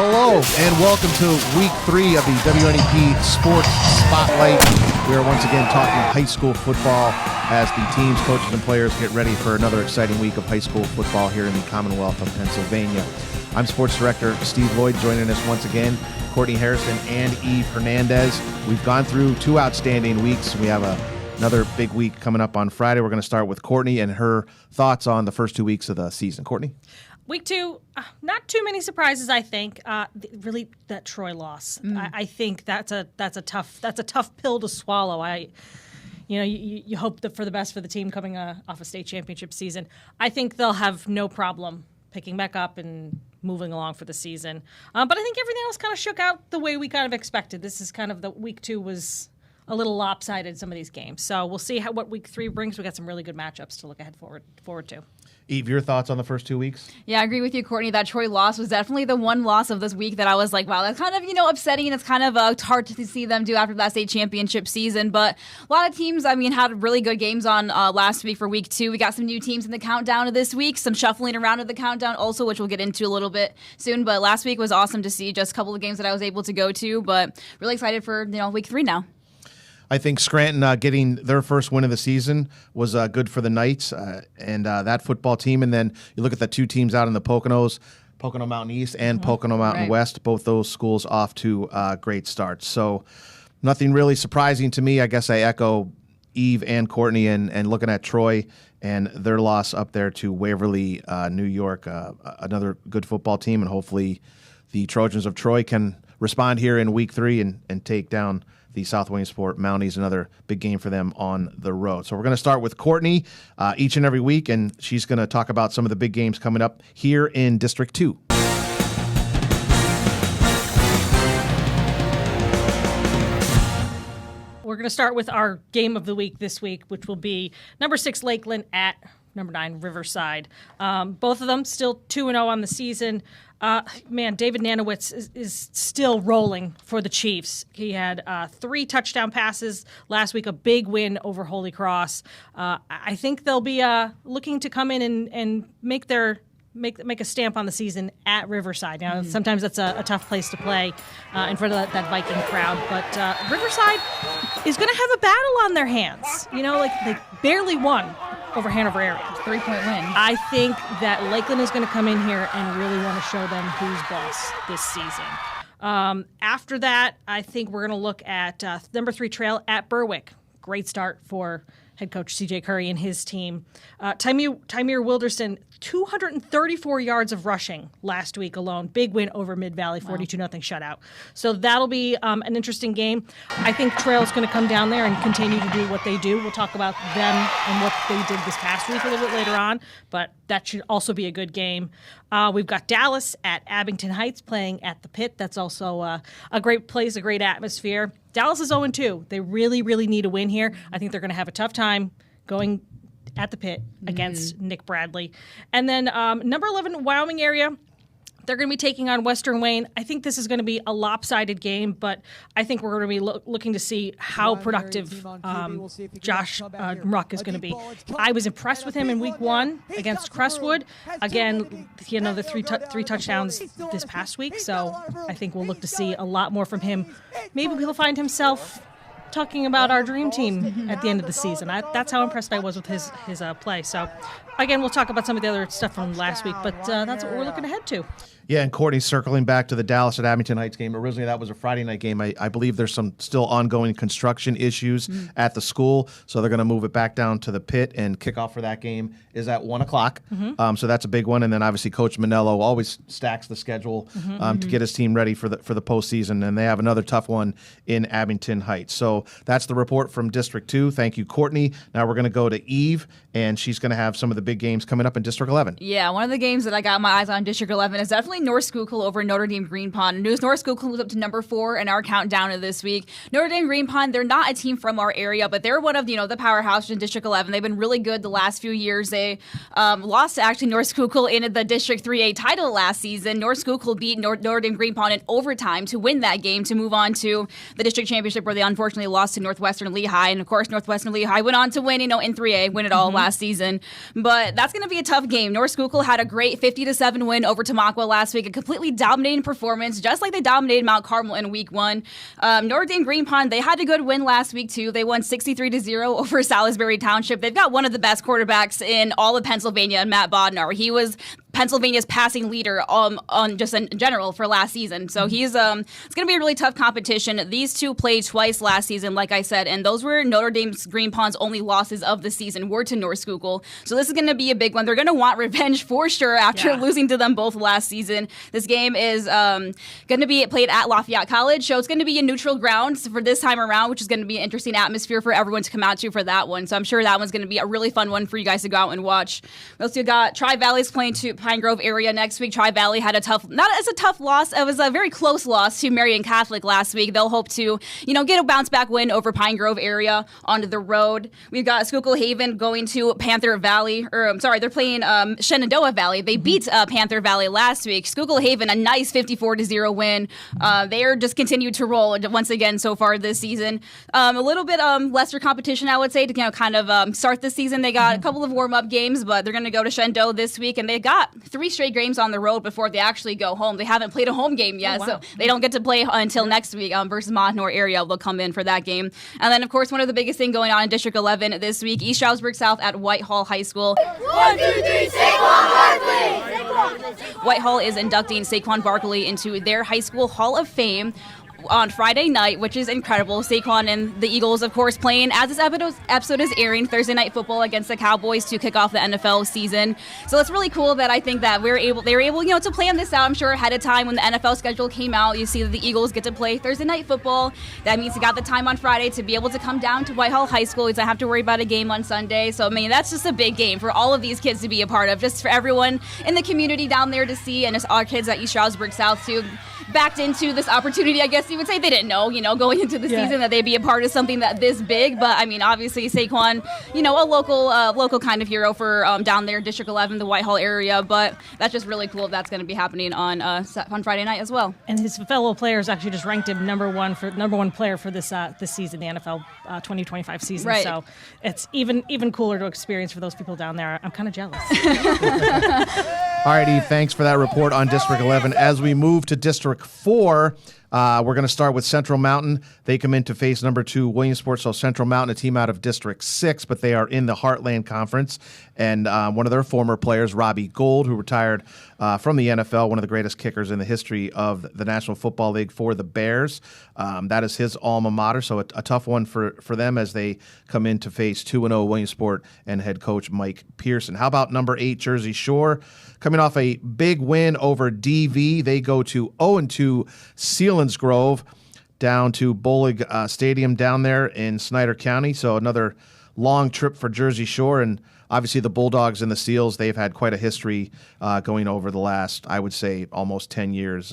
Hello and welcome to week 3 of the WNEP Sports Spotlight. We are once again talking high school football as the teams, coaches, and players get ready for another exciting week of high school football here in the Commonwealth of Pennsylvania. I'm Sports Director Steve Lloyd. Joining us once again, Courtney Harrison and Eve Hernandez. We've gone through 2 outstanding weeks. We have another big week coming up on Friday. We're going to start with Courtney and her thoughts on the first 2 weeks of the season. Courtney? Week 2, not too many surprises. I think really that Troy loss. I think that's a tough pill to swallow. You hope for the best for the team coming off a state championship season. I think they'll have no problem picking back up and moving along for the season. But I think everything else kind of shook out the way we kind of expected. This is kind of the week 2 was a little lopsided, some of these games. So we'll see what week 3 brings. We got some really good matchups to look ahead forward to. Eve, your thoughts on the first 2 weeks? Yeah, I agree with you, Courtney. That Troy loss was definitely the one loss of this week that I was like, wow, that's kind of, upsetting. It's kind of hard to see them do after that state championship season. But a lot of teams, had really good games on last week for week 2. We got some new teams in the countdown of this week, some shuffling around of the countdown also, which we'll get into a little bit soon. But last week was awesome to see, just a couple of games that I was able to go to. But really excited for, week 3 now. I think Scranton getting their first win of the season was good for the Knights and that football team. And then you look at the 2 teams out in the Poconos, Pocono Mountain East and Pocono Mountain West, both those schools off to great starts. So nothing really surprising to me. I guess I echo Eve and Courtney and looking at Troy and their loss up there to Waverly, New York, another good football team. And hopefully the Trojans of Troy can respond here in week 3 and take down the South Williamsport Mounties, another big game for them on the road. So we're going to start with Courtney each and every week, and she's going to talk about some of the big games coming up here in District 2. We're going to start with our game of the week this week, which will be number 6 Lakeland at number 9 Riverside. Both of them still 2-0 on the season. David Nanowitz is still rolling for the Chiefs. He had 3 touchdown passes last week, a big win over Holy Cross. I think they'll be looking to come in and make a stamp on the season at Riverside. Now, sometimes that's a tough place to play in front of that Viking crowd, but Riverside is going to have a battle on their hands. They barely won over Hanover area. 3-point win. I think that Lakeland is going to come in here and really want to show them who's boss this season. After that, I think we're going to look at number 3 Trail at Berwick. Great start for head coach C.J. Curry and his team. Tymir Wilderson, 234 yards of rushing last week alone. Big win over Mid-Valley, 42-0 shutout. So that'll be an interesting game. I think Trail's going to come down there and continue to do what they do. We'll talk about them and what they did this past week a little bit later on, but that should also be a good game. We've got Dallas at Abington Heights playing at the Pit. That's also a great place, a great atmosphere. Dallas is 0-2. They really, really need a win here. I think they're going to have a tough time going at the Pit against Nick Bradley. And then number 11, Wyoming area. They're going to be taking on Western Wayne. I think this is going to be a lopsided game, but I think we're going to be looking to see how productive Josh Ruck is going to be. I was impressed with him in week 1 against Crestwood. Again, the three touchdowns this past week, so I think we'll look to see a lot more from him. Maybe he'll find himself talking about our dream team at the end of the season. That's how impressed I was with his play. So, again, we'll talk about some of the other stuff from last week, but that's what we're looking ahead to. Yeah, and Courtney, circling back to the Dallas at Abington Heights game. Originally, that was a Friday night game. I believe there's some still ongoing construction issues at the school, so they're going to move it back down to the Pit, and kickoff for that game is at 1 o'clock. So that's a big one. And then, obviously, Coach Manello always stacks the schedule to get his team ready for the postseason, and they have another tough one in Abington Heights. So that's the report from District 2. Thank you, Courtney. Now we're going to go to Eve, and she's going to have some of the big games coming up in District 11. Yeah, one of the games that I got my eyes on in District 11 is definitely North Schuylkill over Notre Dame Green Pond. North Schuylkill moves up to number 4 in our countdown of this week. Notre Dame Green Pond, they're not a team from our area, but they're one of the powerhouses in District 11. They've been really good the last few years. They lost to actually North Schuylkill in the District 3A title last season. North Schuylkill beat Notre Dame Green Pond in overtime to win that game to move on to the district championship, where they unfortunately lost to Northwestern Lehigh. And of course, Northwestern Lehigh went on to win, in 3A, win it all last season. But that's going to be a tough game. North Schuylkill had a great 50-7 win over Tamaqua last week, a completely dominating performance, just like they dominated Mount Carmel in week 1. Notre Dame Green Pond, they had a good win last week too. They won 63-0 over Salisbury Township. They've got one of the best quarterbacks in all of Pennsylvania, Matt Bodnar. He was Pennsylvania's passing leader on just in general for last season. So he's it's going to be a really tough competition. These two played twice last season, like I said, and those were Notre Dame's Green Pond's only losses of the season were to North Schuylkill. So this is going to be a big one. They're going to want revenge for sure after losing to them both last season. This game is going to be played at Lafayette College, so it's going to be a neutral ground for this time around, which is going to be an interesting atmosphere for everyone to come out to for that one. So I'm sure that one's going to be a really fun one for you guys to go out and watch. We also got Tri-Valley's playing to Pine Grove area next week. Tri-Valley had not as a tough loss. It was a very close loss to Marian Catholic last week. They'll hope to, get a bounce back win over Pine Grove area onto the road. We've got Schuylkill Haven going to Panther Valley, they're playing Shenandoah Valley. They beat Panther Valley last week. Schuylkill Haven, a nice 54-0 win. They are just continued to roll once again so far this season. A little bit lesser competition, I would say, to kind of start the season. They got a couple of warm-up games, but they're going to go to Shenandoah this week, and they got 3 straight games on the road before they actually go home. They haven't played a home game yet, so they don't get to play until next week versus Montanore area. They'll come in for that game. And then, of course, one of the biggest things going on in District 11 this week, East Stroudsburg South at Whitehall High School. 1, 2, 3, Saquon Barkley! Whitehall is inducting Saquon Barkley into their high school Hall of Fame on Friday night, which is incredible. Saquon and the Eagles, of course, playing, as this episode is airing, Thursday Night Football against the Cowboys to kick off the NFL season. So it's really cool that I think that they were able, to plan this out, I'm sure, ahead of time when the NFL schedule came out. You see that the Eagles get to play Thursday Night Football. That means they got the time on Friday to be able to come down to Whitehall High School. They don't have to worry about a game on Sunday. So, that's just a big game for all of these kids to be a part of, just for everyone in the community down there to see, and just our kids at East Stroudsburg South too. Backed into this opportunity, I guess you would say. They didn't know, going into the season that they'd be a part of something that this big. But obviously Saquon, a local kind of hero for down there in District 11, the Whitehall area. But that's just really cool if that's going to be happening on Friday night as well. And his fellow players actually just ranked him number one player for this season, the NFL 2025 season. Right. So it's even cooler to experience for those people down there. I'm kind of jealous. All right, Eve, thanks for that report on District 11. As we move to District 4, we're going to start with Central Mountain. They come in to face number 2 Williamsport. So Central Mountain, a team out of District 6, but they are in the Heartland Conference. And one of their former players, Robbie Gould, who retired from the NFL, one of the greatest kickers in the history of the National Football League for the Bears. That is his alma mater, so a tough one for them as they come in to face 2-0 Williamsport and head coach Mike Pearson. How about number 8 Jersey Shore? Coming off a big win over DV, they go to 0-2 Selinsgrove down to Bolig Stadium down there in Snyder County. So another long trip for Jersey Shore, and obviously the Bulldogs and the Seals, they've had quite a history going over the last, I would say, almost 10 years,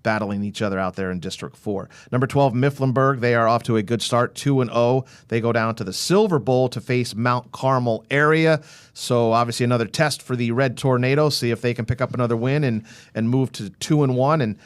battling each other out there in District 4. Number 12, Mifflinburg, they are off to a good start, 2-0. They go down to the Silver Bowl to face Mount Carmel area. So obviously another test for the Red Tornadoes, see if they can pick up another win and move to 2-1. And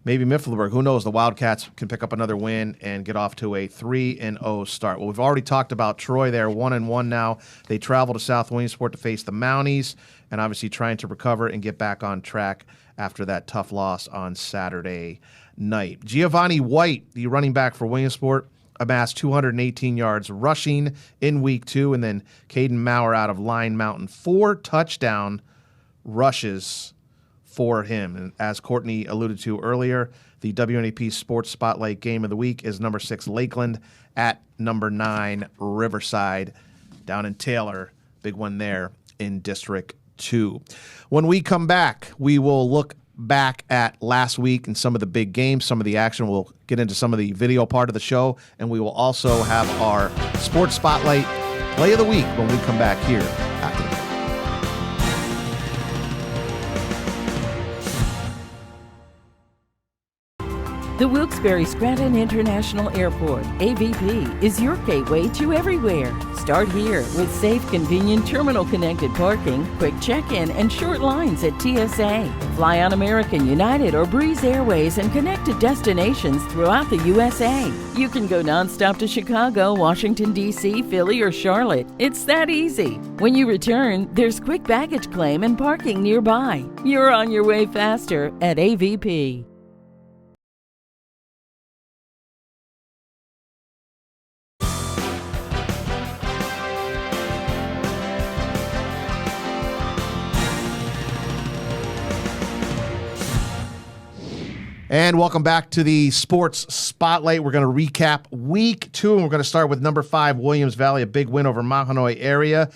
maybe Mifflinburg, who knows, the Wildcats can pick up another win and get off to a 3-0 start. Well, we've already talked about Troy. They're 1-1 now. They travel to South Williamsport to face the Mounties, and obviously trying to recover and get back on track after that tough loss on Saturday night. Giovanni White, the running back for Williamsport, amassed 218 yards rushing in week 2, and then Caden Maurer out of Line Mountain, 4 touchdown rushes for him. And as Courtney alluded to earlier, the WNAP Sports Spotlight Game of the Week is number 6 Lakeland at number 9 Riverside down in Taylor. Big one there in District 2. When we come back, we will look back at last week and some of the big games, some of the action. We'll get into some of the video part of the show, and we will also have our Sports Spotlight Play of the Week when we come back here after the break. The Wilkes-Barre Scranton International Airport, AVP, is your gateway to everywhere. Start here with safe, convenient, terminal-connected parking, quick check-in, and short lines at TSA. Fly on American, United, or Breeze Airways and connect to destinations throughout the USA. You can go nonstop to Chicago, Washington, D.C., Philly, or Charlotte. It's that easy. When you return, there's quick baggage claim and parking nearby. You're on your way faster at AVP. And welcome back to the Sports Spotlight. We're going to recap week 2, and we're going to start with number 5, Williams Valley, a big win over Mahanoy area.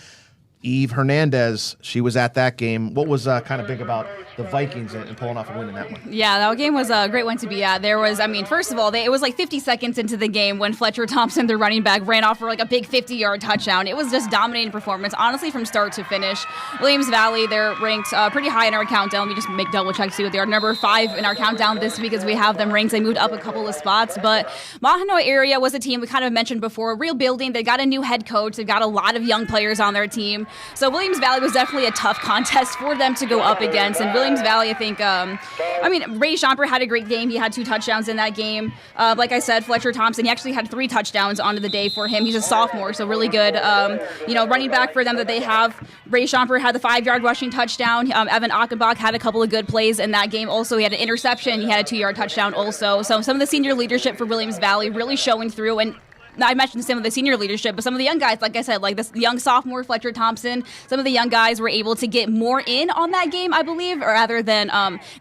Eve Hernandez, she was at that game. What was kind of big about the Vikings and pulling off a win in that one? Yeah, that game was a great one to be at. There was, first of all, it was like 50 seconds into the game when Fletcher Thompson, their running back, ran off for like a big 50-yard touchdown. It was just dominating performance, honestly, from start to finish. Williams Valley, they're ranked pretty high in our countdown. Let me just double check to see what they are. Number 5 in our countdown this week as we have them ranked. They moved up a couple of spots, but Mahanoy area was a team we kind of mentioned before, real building. They got a new head coach. They've got a lot of young players on their team. So Williams Valley was definitely a tough contest for them to go up against. And Williams Valley, I think, Ray Schomper had a great game. He had 2 touchdowns in that game. Like I said, Fletcher Thompson, he actually had 3 touchdowns onto the day for him. He's a sophomore, so really good. Running back for them that they have. Ray Schomper had the 5-yard rushing touchdown. Evan Achenbach had a couple of good plays in that game. Also, he had an interception. He had a 2-yard touchdown also. So some of the senior leadership for Williams Valley really showing through. And I mentioned some of the senior leadership, but some of the young guys, like I said, like this young sophomore Fletcher Thompson, some of the young guys were able to get more in on that game, I believe, or rather than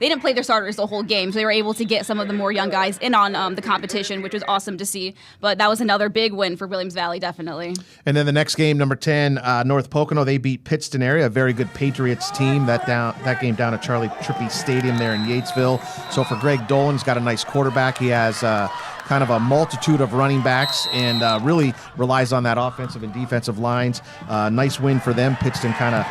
they didn't play their starters the whole game, so they were able to get some of the more young guys in on the competition, which was awesome to see. But that was another big win for Williams Valley, definitely. And then the next game, number 10, North Pocono, they beat Pittston area, a very good Patriots team. That game down at Charlie Trippey Stadium there in Yatesville. So for Greg Dolan, he's got a nice quarterback. He has kind of a multitude of running backs and really relies on that offensive and defensive lines. Nice win for them. Pittston kind of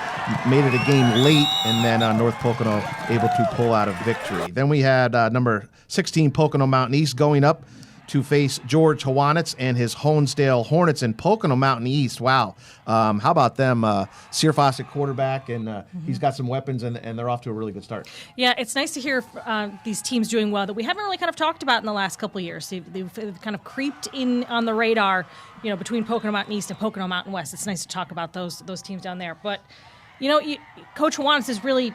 made it a game late, and then North Pocono able to pull out a victory. Then we had number 16 Pocono Mountain East going up to face George Hawanitz and his Honesdale Hornets in Pocono Mountain East. Wow. How about them? Sear Fawcett quarterback, and he's got some weapons, and they're off to a really good start. Yeah, it's nice to hear these teams doing well that we haven't really kind of talked about in the last couple of years. They've kind of creeped in on the radar, between Pocono Mountain East and Pocono Mountain West. It's nice to talk about those teams down there. But, Coach Hawanitz is really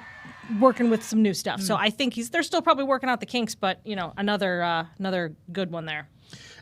working with some new stuff. So I think they're still probably working out the kinks, but another good one there.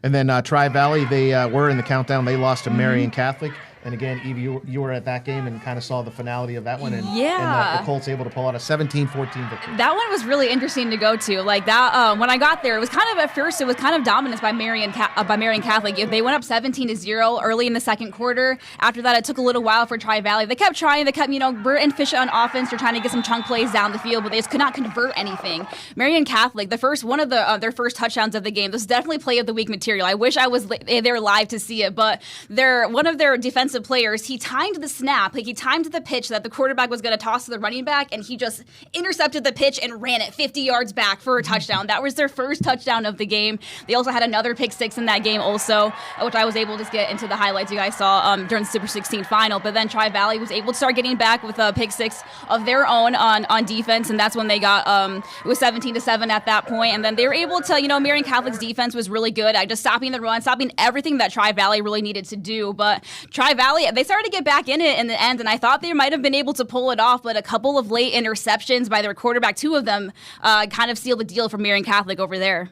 And then Tri-Valley, they were in the countdown. They lost to Marion Catholic. And again, Eve, you were at that game and kind of saw the finality of that one. And, and the Colts able to pull out a 17-14 victory. That one was really interesting to go to. Like that, when I got there, it was kind of at first it was kind of dominance by Marion Catholic. They went up 17-0 early in the second quarter. After that, it took a little while for Tri-Valley. They kept trying. They kept, Burt and Fisher on offense. They're trying to get some chunk plays down the field, but they just could not convert anything. Marion Catholic, one of their first touchdowns of the game. This is definitely play of the week material. I wish I was there live to see it, but one of their defensive players, he timed the snap, he timed the pitch that the quarterback was going to toss to the running back, and he just intercepted the pitch and ran it 50 yards back for a touchdown. That was their first touchdown of the game. They also had another pick six in that game also, which I was able to get into the highlights you guys saw during the Super 16 final, but then Tri-Valley was able to start getting back with a pick six of their own on defense, and that's when they got, it was 17-7 at that point, and then they were able to, Marion Catholic's defense was really good at just stopping the run, stopping everything that Tri-Valley really needed to do, but Tri-Valley, they started to get back in it in the end, and I thought they might have been able to pull it off, but a couple of late interceptions by their quarterback, 2 of them kind of sealed the deal for Marion Catholic over there.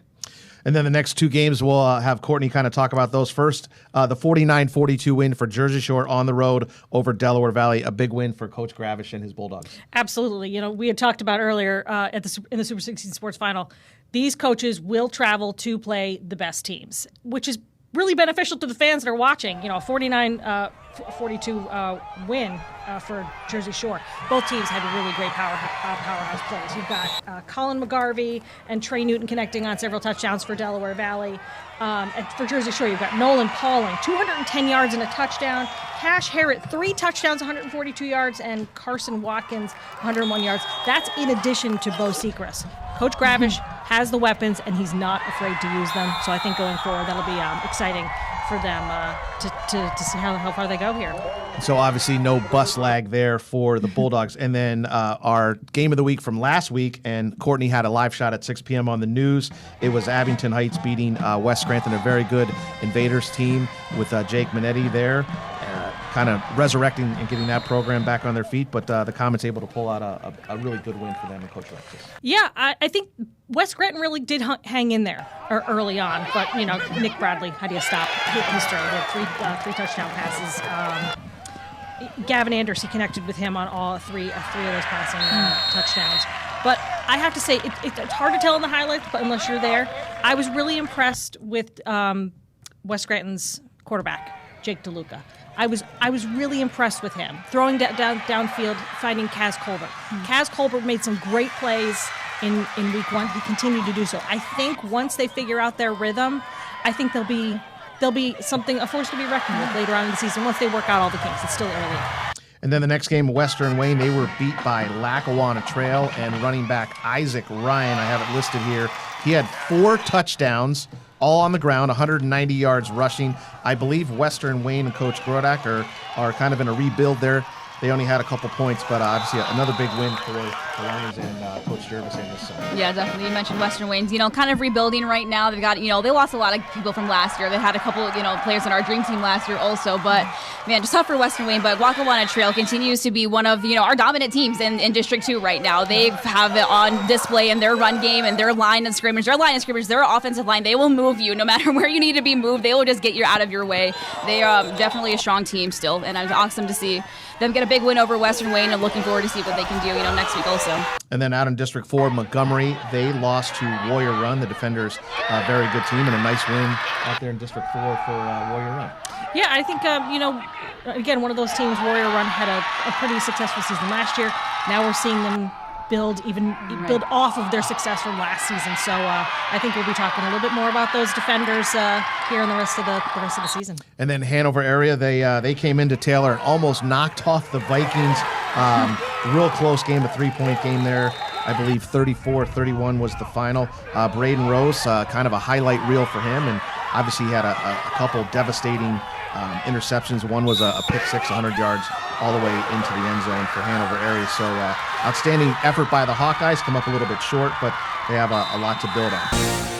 And then the next 2 games, we'll have Courtney kind of talk about those. First, the 49-42 win for Jersey Shore on the road over Delaware Valley, a big win for Coach Gravish and his Bulldogs. Absolutely. We had talked about earlier in the Super 16 Sports Final, these coaches will travel to play the best teams, which is really beneficial to the fans that are watching. 49-42 win for Jersey Shore. Both teams had really great powerhouse plays. You've got Colin McGarvey and Trey Newton connecting on several touchdowns for Delaware Valley. And for Jersey Shore, you've got Nolan Pauling, 210 yards and a touchdown. Cash Harrett, 3 touchdowns, 142 yards, and Carson Watkins, 101 yards. That's in addition to Bo Sechrist. Coach Gravish has the weapons, and he's not afraid to use them. So I think going forward, that'll be exciting for them to see how far they go here. So obviously no bus lag there for the Bulldogs. And then our game of the week from last week, and Courtney had a live shot at 6 p.m. on the news. It was Abington Heights beating West Scranton, a very good Invaders team with Jake Minetti there, kind of resurrecting and getting that program back on their feet. But the Comet's able to pull out a really good win for them and Coach Alexis. Yeah, I think West Scranton really did hang in there early on. But, Nick Bradley, how do you stop his throw? He had three touchdown passes. Gavin Anders, he connected with him on all three of those passing touchdowns. But I have to say, it's hard to tell in the highlights, but unless you're there, I was really impressed with West Scranton's quarterback, Jake DeLuca. I was really impressed with him throwing downfield, finding Kaz Colbert. Kaz Colbert made some great plays in week 1. He continued to do so. I think once they figure out their rhythm, I think they'll be a force to be reckoned with later on in the season once they work out all the kinks. It's still early. And then the next game, Western Wayne, they were beat by Lackawanna Trail, and running back Isaac Ryan, I have it listed here, he had 4 touchdowns, all on the ground, 190 yards rushing. I believe Western Wayne and Coach Grodak are kind of in a rebuild there. They only had a couple points, but obviously another big win for the Lions and Coach Jervis in this summer. Yeah, definitely. You mentioned Western Wayne's, kind of rebuilding right now. They've got, they lost a lot of people from last year. They had a couple, players on our dream team last year also. But, man, just tough for Western Wayne. But Lackawanna Trail continues to be one of, our dominant teams in District 2 right now. They have it on display in their run game and their line of scrimmage. Their offensive line, they will move you. No matter where you need to be moved, they will just get you out of your way. They are definitely a strong team still. And it's awesome to see them get a big win over Western Wayne, and looking forward to see what they can do, next week also. And then out in District 4, Montgomery, they lost to Warrior Run, the Defenders, a very good team, and a nice win out there in District 4 for Warrior Run. Yeah, I think, again, one of those teams, Warrior Run, had a pretty successful season last year. Now we're seeing them build off of their success from last season. So I think we'll be talking a little bit more about those Defenders here in the rest of the season. And then Hanover area, they came into Taylor and almost knocked off the Vikings. Real close game, a 3-point game there. I believe 34-31 was the final. Braden Rose, kind of a highlight reel for him, and obviously he had a couple devastating interceptions. One was a pick six, 100 yards all the way into the end zone for Hanover area. So outstanding effort by the Hawkeyes. Come up a little bit short, but they have a lot to build on.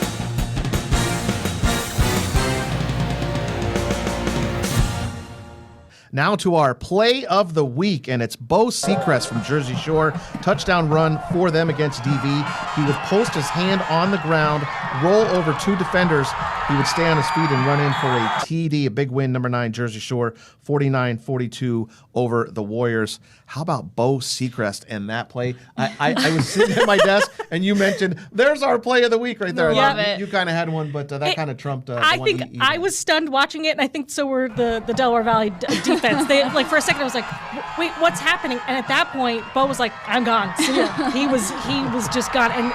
Now to our play of the week, and it's Bo Seacrest from Jersey Shore. Touchdown run for them against DV. He would post his hand on the ground, roll over 2 defenders. He would stay on his feet and run in for a TD, a big win, number 9, Jersey Shore, 49-42 over the Warriors. How about Bo Seacrest and that play? I was sitting at my desk, and you mentioned, there's our play of the week right there. Love it. You kind of had one, but that kind of trumped I think I was stunned watching it, and I think so were the Delaware Valley defense. They, for a second, I was like, wait, what's happening? And at that point, Bo was like, I'm gone. See ya. He was just gone. And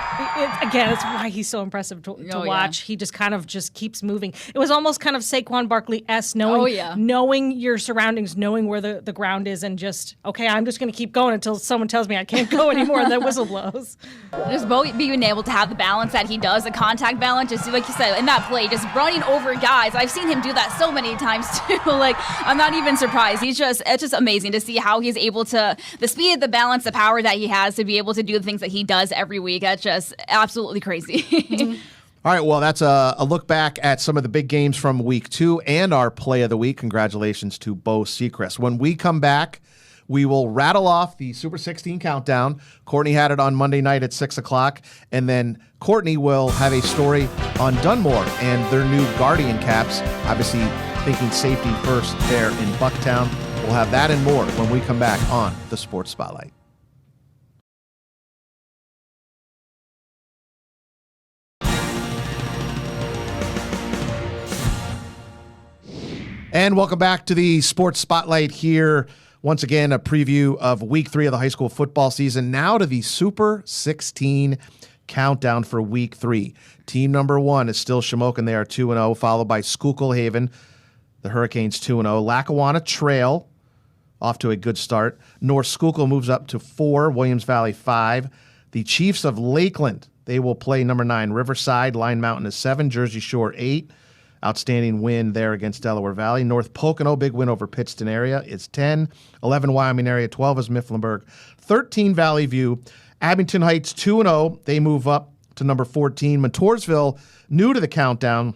again, it's why he's so impressive to watch. Yeah. He just kind of keeps moving. It was almost kind of Saquon Barkley-esque, knowing your surroundings, knowing where the ground is, and just, okay, I'm just going to keep going until someone tells me I can't go anymore, and that whistle blows. Just Bo being able to have the balance that he does, the contact balance, just like you said, in that play, just running over guys. I've seen him do that so many times, too. I'm not even surprised. It's just amazing to see how he's able to, the speed, the balance, the power that he has to be able to do the things that he does every week. That's just absolutely crazy. Mm-hmm. All right, well, that's a look back at some of the big games from week 2 and our play of the week. Congratulations to Bo Seacrest. When we come back, we will rattle off the Super 16 countdown. Courtney had it on Monday night at 6 o'clock. And then Courtney will have a story on Dunmore and their new Guardian caps. Obviously, thinking safety first there in Bucktown. We'll have that and more when we come back on the Sports Spotlight. And welcome back to the Sports Spotlight here. Once again, a preview of Week 3 of the high school football season. Now to the Super 16 countdown for Week 3. Team number 1 is still Shamokin. They are 2-0, followed by Schuylkill Haven, the Hurricanes 2-0. Lackawanna Trail, off to a good start. North Schuylkill moves up to 4, Williams Valley 5. The Chiefs of Lakeland They will play number 9, Riverside. Line Mountain is 7, Jersey Shore 8. Outstanding win there against Delaware Valley. North Pocono, big win over Pittston area, is 10. 11, Wyoming area. 12 is Mifflinburg. 13, Valley View. Abington Heights 2-0. They move up to number 14. Montoursville, new to the countdown,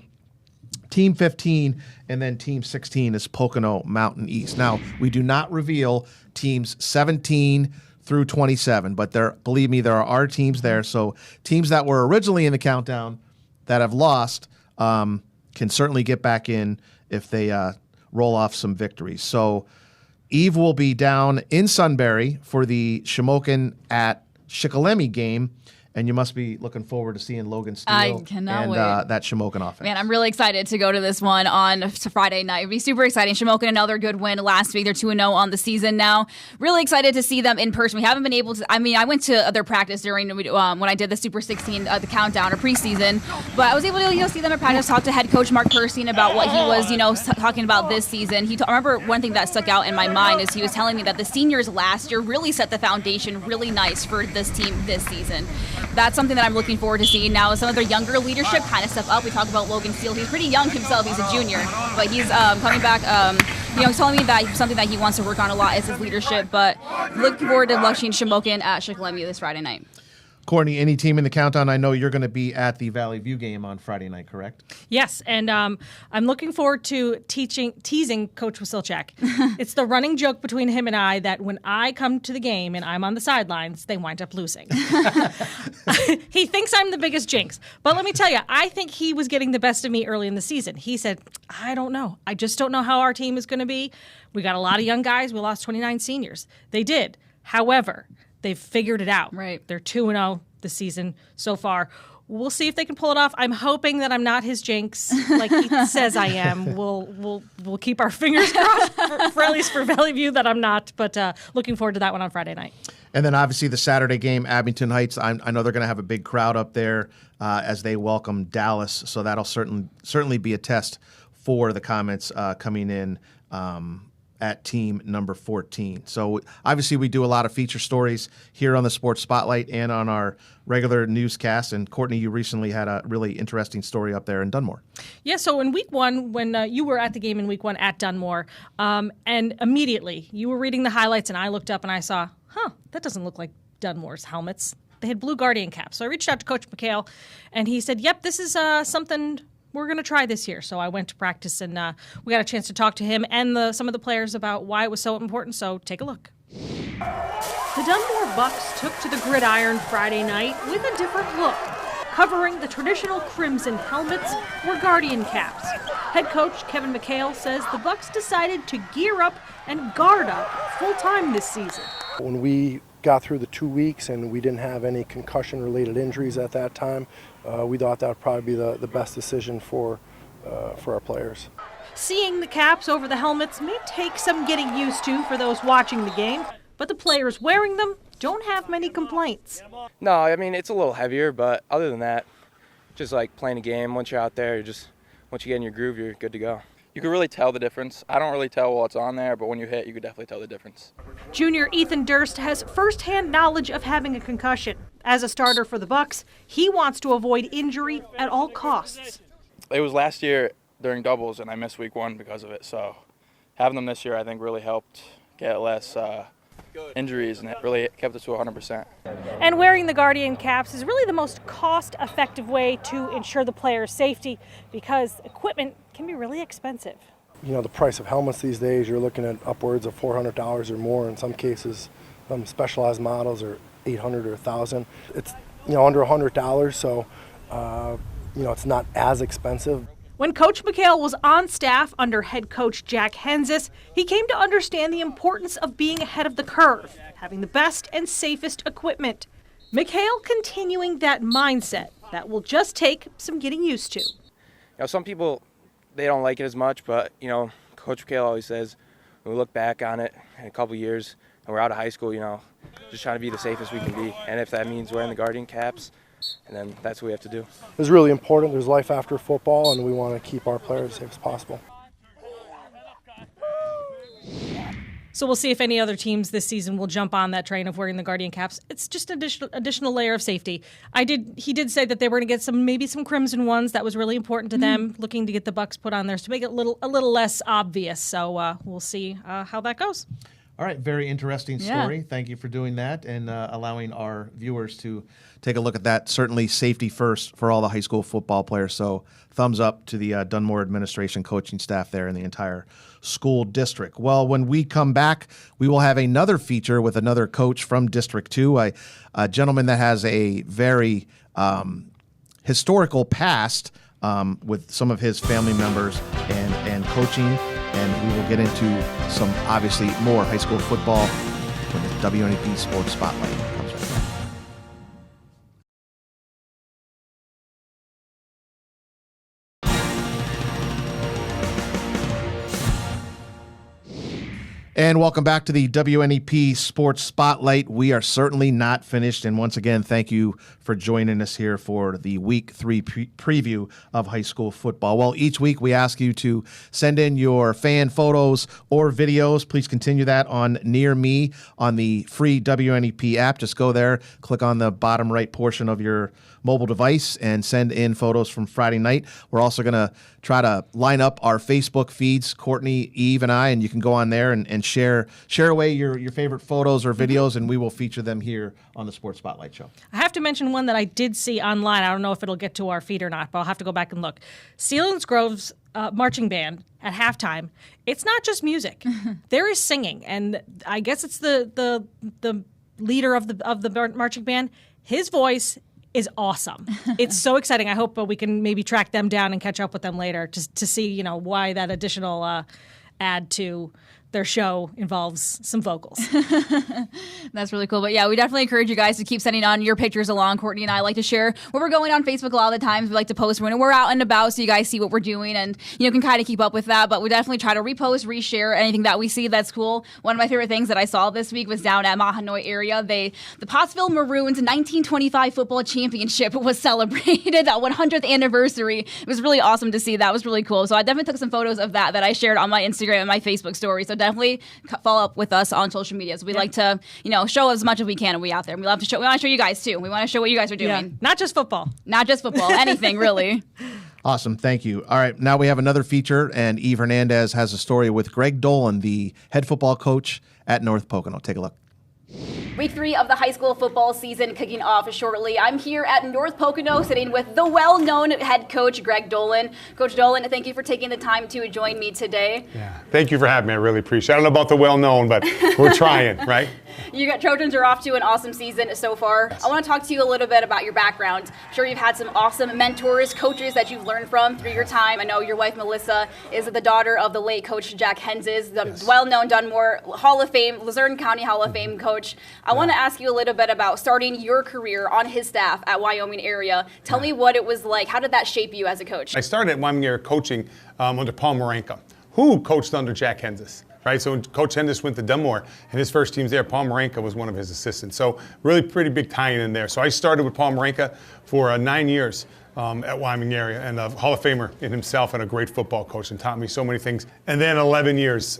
Team 15, and then Team 16 is Pocono Mountain East. Now, we do not reveal teams 17 through 27, but believe me, there are teams there. So teams that were originally in the countdown that have lost can certainly get back in if they roll off some victories. So Eve will be down in Sunbury for the Shamokin at Shikellamy game, and you must be looking forward to seeing Logan Steele and that Shamokin offense. Man, I'm really excited to go to this one on Friday night. It'd be super exciting. Shamokin, another good win last week. They're 2-0 on the season now. Really excited to see them in person. We haven't been able to. I mean, I went to their practice during when I did the Super 16, the countdown or preseason, but I was able to see them at practice. Talk to head coach Mark Persing about what he was talking about this season. I remember one thing that stuck out in my mind is he was telling me that the seniors last year really set the foundation really nice for this team this season. That's something that I'm looking forward to seeing now. Some of their younger leadership kind of step up. We talk about Logan Steele. He's pretty young himself. He's a junior, but he's coming back. He's telling me that something that he wants to work on a lot is his leadership. But looking forward to watching Shamokin at Shikellamy this Friday night. Courtney, any team in the countdown? I know you're going to be at the Valley View game on Friday night, correct? Yes, and I'm looking forward to teasing Coach Wasilchak. It's the running joke between him and I that when I come to the game and I'm on the sidelines, they wind up losing. He thinks I'm the biggest jinx. But let me tell you, I think he was getting the best of me early in the season. He said, I don't know. I just don't know how our team is going to be. We got a lot of young guys. We lost 29 seniors. They did. However, they've figured it out. Right. They're 2-0 this season so far. We'll see if they can pull it off. I'm hoping that I'm not his jinx, like he says I am. We'll keep our fingers crossed for at least for Valley View that I'm not. But looking forward to that one on Friday night. And then obviously the Saturday game, Abington Heights. I know they're going to have a big crowd up there as they welcome Dallas. So that'll certainly be a test for the comments coming in at team number 14. So obviously we do a lot of feature stories here on the Sports Spotlight and on our regular newscast. And Courtney, you recently had a really interesting story up there in Dunmore. Yeah, so in week one, when you were at the game in week one at Dunmore, and immediately you were reading the highlights and I looked up and I saw, that doesn't look like Dunmore's helmets. They had blue Guardian caps. So I reached out to Coach McHale and he said, yep, this is something we're going to try this year. So I went to practice and we got a chance to talk to him and some of the players about why it was so important. So take a look. The Dunmore Bucks took to the gridiron Friday night with a different look. Covering the traditional crimson helmets were Guardian caps. Head coach Kevin McHale says the Bucks decided to gear up and guard up full-time this season. When we got through the 2 weeks and we didn't have any concussion-related injuries at that time, we thought that would probably be the best decision for our players. Seeing the caps over the helmets may take some getting used to for those watching the game, but the players wearing them don't have many complaints. No, I mean, it's a little heavier, but other than that, just like playing a game, once you're out there, once you get in your groove, you're good to go. You can really tell the difference. I don't really tell what's on there, but when you hit, you can definitely tell the difference. Junior Ethan Durst has firsthand knowledge of having a concussion. As a starter for the Bucks, he wants to avoid injury at all costs. It was last year during doubles, and I missed week one because of it. So having them this year, I think, really helped get less injuries, and it really kept us to 100%. And wearing the Guardian caps is really the most cost-effective way to ensure the player's safety because equipment can be really expensive. You know, the price of helmets these days, you're looking at upwards of $400 or more. In some cases, specialized models are $800 or $1,000. It's, under $100, so, it's not as expensive. When Coach McHale was on staff under head coach Jack Henzis, he came to understand the importance of being ahead of the curve, having the best and safest equipment. McHale continuing that mindset that will just take some getting used to. Some people, they don't like it as much, but, Coach McHale always says, when we look back on it in a couple years and we're out of high school, just trying to be the safest we can be. And if that means wearing the Guardian caps, and then that's what we have to do. It's really important. There's life after football, and we want to keep our players as safe as possible. So we'll see if any other teams this season will jump on that train of wearing the Guardian caps. It's just an additional layer of safety. He did say that they were going to get maybe some crimson ones. That was really important to them, looking to get the Bucks put on there to make it a little less obvious. So we'll see how that goes. All right, very interesting story. Yeah. Thank you for doing that and allowing our viewers to take a look at that. Certainly safety first for all the high school football players. So thumbs up to the Dunmore administration, coaching staff there, and the entire school district. Well, when we come back, we will have another feature with another coach from District 2, a gentleman that has a very historical past with some of his family members and coaching. And we will get into some, obviously, more high school football when the WNEP Sports Spotlight comes right back. And welcome back to the WNEP Sports Spotlight. We are certainly not finished. And once again, thank you for joining us here for the Week 3 preview of high school football. Well, each week we ask you to send in your fan photos or videos. Please continue that on Near Me on the free WNEP app. Just go there, click on the bottom right portion of your mobile device and send in photos from Friday night. We're also going to try to line up our Facebook feeds, Courtney, Eve, and I, and you can go on there and share away your favorite photos or videos, and we will feature them here on the Sports Spotlight Show. I have to mention one that I did see online. I don't know if it'll get to our feed or not, but I'll have to go back and look. Selinsgrove's marching band at halftime. It's not just music. There is singing, and I guess it's the leader of the marching band. His voice is awesome. It's so exciting. I hope we can maybe track them down and catch up with them later to see, why that additional add to their show involves some vocals. That's really cool. But yeah, we definitely encourage you guys to keep sending on your pictures along. Courtney and I like to share what we're going on Facebook a lot of the times. We like to post when we're out and about so you guys see what we're doing and can kind of keep up with that. But we definitely try to repost, reshare anything that we see that's cool. One of my favorite things that I saw this week was down at Mahanoy area. The Pottsville Maroons 1925 football championship was celebrated, our 100th anniversary. It was really awesome to see. That was really cool. So I definitely took some photos of that I shared on my Instagram and my Facebook story. So definitely follow up with us on social media. So we like to, show as much as we can when we out there. We want to show you guys too. We want to show what you guys are doing. Yeah. Not just football. Anything really. Awesome. Thank you. All right. Now we have another feature, and Eve Hernandez has a story with Greg Dolan, the head football coach at North Pocono. Take a look. Week 3 of the high school football season kicking off shortly. I'm here at North Pocono sitting with the well-known head coach, Greg Dolan. Coach Dolan, thank you for taking the time to join me today. Yeah, thank you for having me. I really appreciate it. I don't know about the well-known, but we're trying, right? Trojans are off to an awesome season so far. Yes. I want to talk to you a little bit about your background. I'm sure you've had some awesome mentors, coaches that you've learned from through your time. I know your wife, Melissa, is the daughter of the late coach Jack Henses, the well-known Dunmore Hall of Fame, Luzerne County Hall of Fame coach. I want to ask you a little bit about starting your career on his staff at Wyoming area. Tell me what it was like. How did that shape you as a coach? I started at Wyoming area coaching under Paul Marenka, who coached under Jack Henses. Right, so when Coach Hendes went to Dunmore and his first team's there, Paul Marenka was one of his assistants. So really pretty big tie-in in there. So I started with Paul Marenka for 9 years at Wyoming area, and a Hall of Famer in himself and a great football coach and taught me so many things. And then 11 years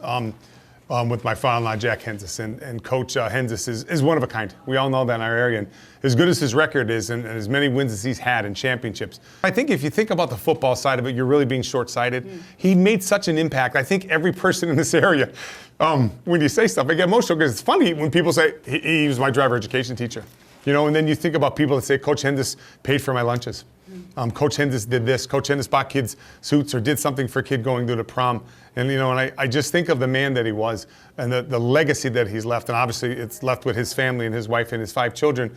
with my father-in-law, Jack Henses. And Coach Henses is one of a kind. We all know that in our area. And as good as his record is and as many wins as he's had in championships, I think if you think about the football side of it, you're really being short-sighted. He made such an impact. I think every person in this area, when you say stuff, I get emotional because it's funny when people say, he was my driver education teacher. And then you think about people that say, Coach Hendes paid for my lunches. Coach Hendes did this. Coach Hendes bought kids suits or did something for a kid going to the prom. And, and I just think of the man that he was and the legacy that he's left. And obviously it's left with his family and his wife and his 5 children.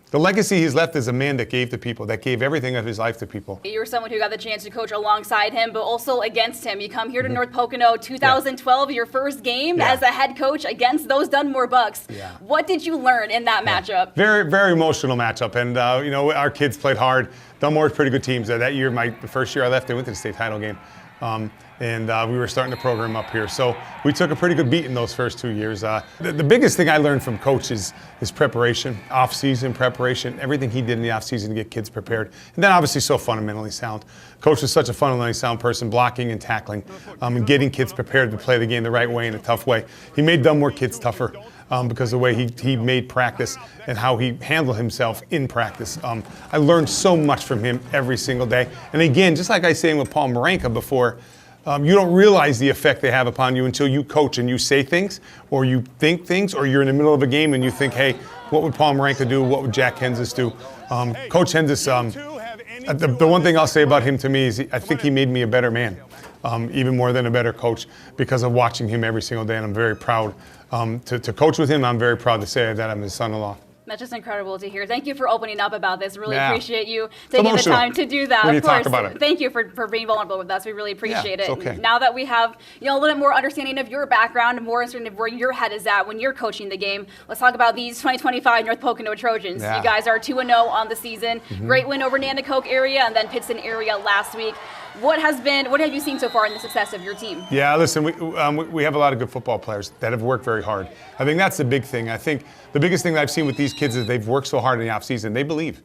The legacy he's left is a man that gave to people, that gave everything of his life to people. You were someone who got the chance to coach alongside him, but also against him. You come here to North Pocono, 2012, your first game as a head coach against those Dunmore Bucks. Yeah. What did you learn in that matchup? Very, very emotional matchup. And, our kids played hard. Dunmore is pretty good teams. That year, the first year I left, they went to the state title game. And we were starting the program up here. So we took a pretty good beat in those first 2 years. The biggest thing I learned from Coach is preparation, off-season preparation, everything he did in the off-season to get kids prepared. And then obviously so fundamentally sound. Coach was such a fundamentally sound person, blocking and tackling, and getting kids prepared to play the game the right way in a tough way. He made Dunmore kids tougher because of the way he made practice and how he handled himself in practice. I learned so much from him every single day. And again, just like I was saying with Paul Marenka before, you don't realize the effect they have upon you until you coach and you say things, or you think things, or you're in the middle of a game and you think, hey, what would Paul Marenka do? What would Jack Henzis do? Coach Henzis, the one thing I'll say about him to me is I think he made me a better man, even more than a better coach, because of watching him every single day. And I'm very proud to coach with him. I'm very proud to say that I'm his son-in-law. That's just incredible to hear. Thank you for opening up about this. Really appreciate you It's taking the emotional time to do that. when you Of course. talk about it. Thank you for being vulnerable with us. We really appreciate it's it. okay. Now that we have a little bit more understanding of your background, more understanding of where your head is at when you're coaching the game, let's talk about these 2025 North Pocono Trojans. Yeah. You guys are 2-0 on the season. Great win over Nanticoke area and then Pittston area last week. What have you seen so far in the success of your team? Yeah, listen, we have a lot of good football players that have worked very hard. I think that's the big thing. I think the biggest thing that I've seen with these kids is they've worked so hard in the offseason. They believe.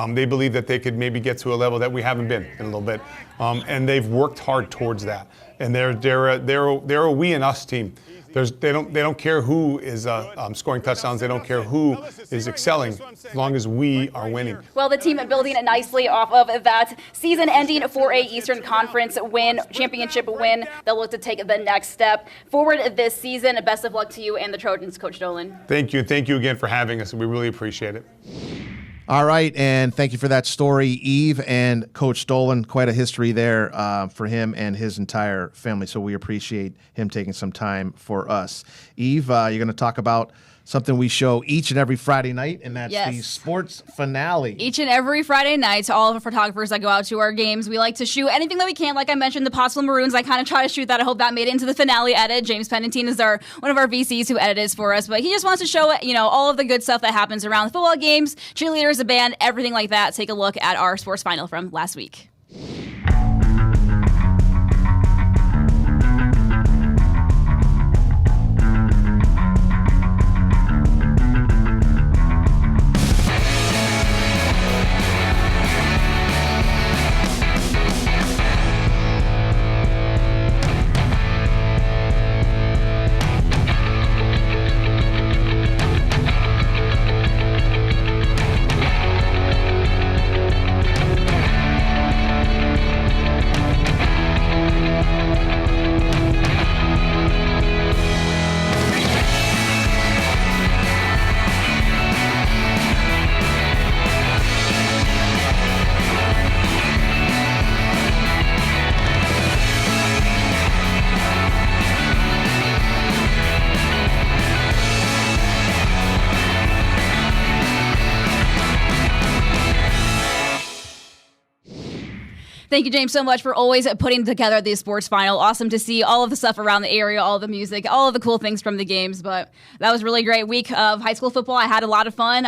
They believe that they could maybe get to a level that we haven't been in a little bit. And they've worked hard towards that. And they're a we and us team. They don't care who is scoring touchdowns. They don't care who is excelling, as long as we are winning. Well, the team building nicely off of that season-ending 4A Eastern Conference championship win. They'll look to take the next step forward this season. Best of luck to you and the Trojans, Coach Dolan. Thank you. Thank you again for having us. We really appreciate it. All right, and thank you for that story, Eve and Coach Dolan. Quite a history there for him and his entire family, so we appreciate him taking some time for us. Eve, you're going to talk about something we show each and every Friday night, and that's the sports finale. Each and every Friday night, to all of the photographers that go out to our games, we like to shoot anything that we can. Like I mentioned, the Pottsville Maroons, I kind of try to shoot that. I hope that made it into the finale edit. James Pennington is one of our VCs who edited for us, but he just wants to show all of the good stuff that happens around the football games, cheerleaders, the band, everything like that. Take a look at our sports final from last week. Thank you, James, so much for always putting together the sports final. Awesome to see all of the stuff around the area, all the music, all of the cool things from the games. But that was a really great week of high school football. I had a lot of fun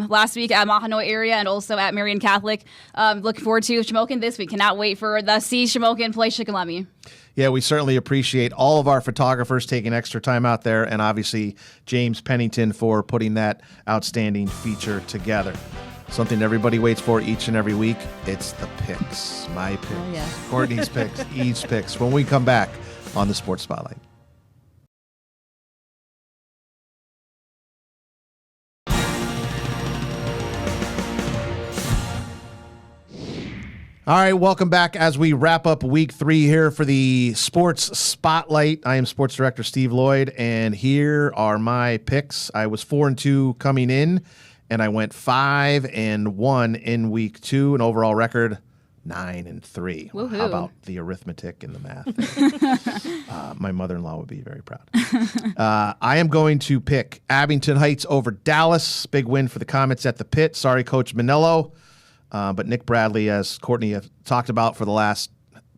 last week at Mahanoy area and also at Marion Catholic. Looking forward to Shamokin this week. Cannot wait for the see Shamokin play Shikellamy. Yeah, we certainly appreciate all of our photographers taking extra time out there, and obviously James Pennington for putting that outstanding feature together. Something everybody waits for each and every week. It's the picks. My picks. Oh, yeah. Courtney's picks. Eve's picks. When we come back on the Sports Spotlight. All right, welcome back as we wrap up week 3 here for the Sports Spotlight. I am Sports Director Steve Lloyd, and here are my picks. I was 4-2 coming in, and I went 5-1 in week 2, an overall record 9-3. Well, how about the arithmetic and the math? My mother-in-law would be very proud. I am going to pick Abington Heights over Dallas. Big win for the Comets at the Pit. Sorry, Coach Manillo. But Nick Bradley, as Courtney have talked about for the last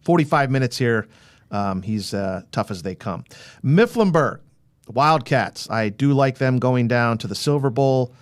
45 minutes here, he's tough as they come. Mifflinburg, Wildcats. I do like them going down to the Silver Bowl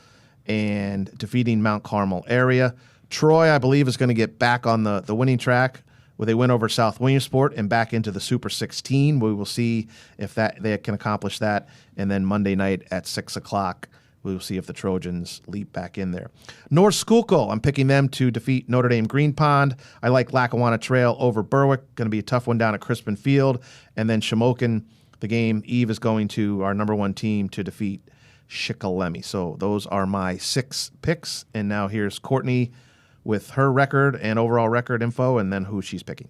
and defeating Mount Carmel area. Troy, I believe, is going to get back on the winning track where they win over South Williamsport and back into the Super 16. We will see if they can accomplish that. And then Monday night at 6 o'clock, we will see if the Trojans leap back in there. North Schuylkill, I'm picking them to defeat Notre Dame Green Pond. I like Lackawanna Trail over Berwick. Going to be a tough one down at Crispin Field. And then Shamokin, the game Eve is going to our number 1 team to defeat Shikellamy. So those are my 6 picks. And now here's Courtney with her record and overall record info, and then who she's picking.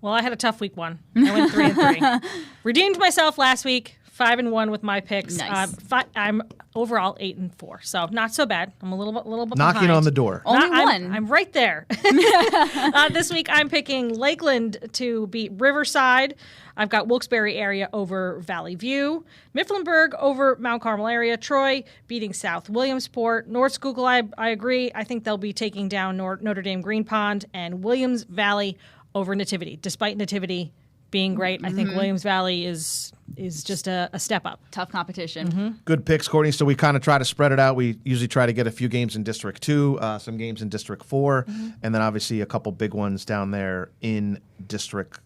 Well, I had a tough week 1. I went 3-3. Redeemed myself last week, 5-1 with my picks. Nice. I'm overall 8-4, so not so bad. I'm a little bit knocking behind. on the door. Only one. I'm right there. This week I'm picking Lakeland to beat Riverside. I've got Wilkes-Barre area over Valley View, Mifflinburg over Mount Carmel area, Troy beating South Williamsport, North Schuylkill. I agree. I think they'll be taking down Notre Dame Green Pond, and Williams Valley over Nativity. Despite Nativity being great, I think Williams Valley is just a step up. Tough competition. Good picks, Courtney. So we kind of try to spread it out. We usually try to get a few games in District 2, some games in District 4, and then obviously a couple big ones down there in District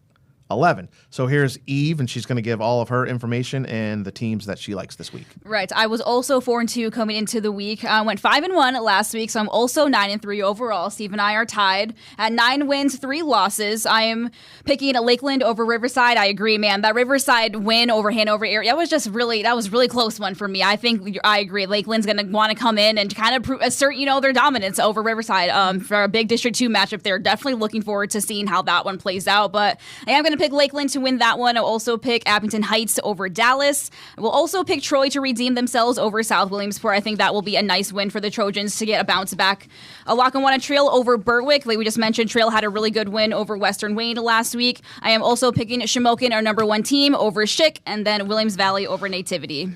11. So here's Eve, and she's going to give all of her information and the teams that she likes this week. Right. I was also 4-2 coming into the week. I went 5-1 last week, so I'm also 9-3 overall. Steve and I are tied at 9 wins, 3 losses. I am picking Lakeland over Riverside. I agree, man. That Riverside win over Hanover area, that was really close one for me. I think I agree. Lakeland's going to want to come in and kind of assert, their dominance over Riverside for a big District 2 matchup. They're definitely looking forward to seeing how that one plays out. But I am going to pick Lakeland to win that one. I'll also pick Abington Heights over Dallas. We'll also pick Troy to redeem themselves over South Williamsport. I think that will be a nice win for the Trojans to get a bounce back. Lackawanna Trail over Berwick. Like we just mentioned, Trail had a really good win over Western Wayne last week. I am also picking Shamokin, our number 1 team, over Schick, and then Williams Valley over Nativity.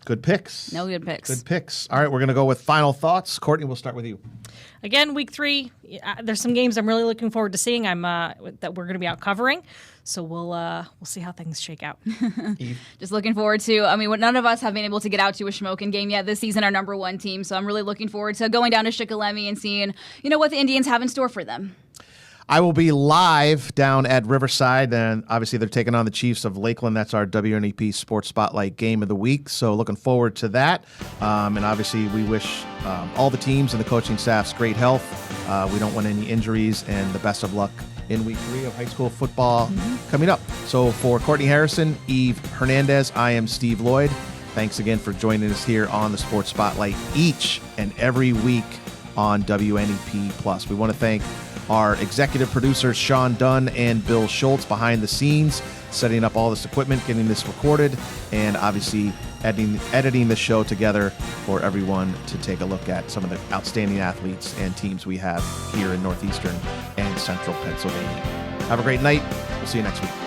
Good picks. No good picks. Good picks. All right, we're going to go with final thoughts. Courtney, we'll start with you. Again, week 3, there's some games I'm really looking forward to seeing. That we're going to be out covering, so we'll see how things shake out. Just looking forward to. None of us have been able to get out to a Shamokin game yet this season. Our number 1 team, so I'm really looking forward to going down to Shikellamy and seeing what the Indians have in store for them. I will be live down at Riverside, and obviously they're taking on the Chiefs of Lakeland. That's our WNEP Sports Spotlight game of the week, so looking forward to that. And obviously we wish all the teams and the coaching staffs great health. We don't want any injuries, and the best of luck in week 3 of high school football coming up. So for Courtney Harrison, Eve Hernandez, I am Steve Lloyd. Thanks again for joining us here on the Sports Spotlight each and every week on WNEP+. We want to thank our executive producers, Sean Dunn and Bill Schultz, behind the scenes, setting up all this equipment, getting this recorded, and obviously editing the show together for everyone to take a look at some of the outstanding athletes and teams we have here in Northeastern and Central Pennsylvania. Have a great night. We'll see you next week.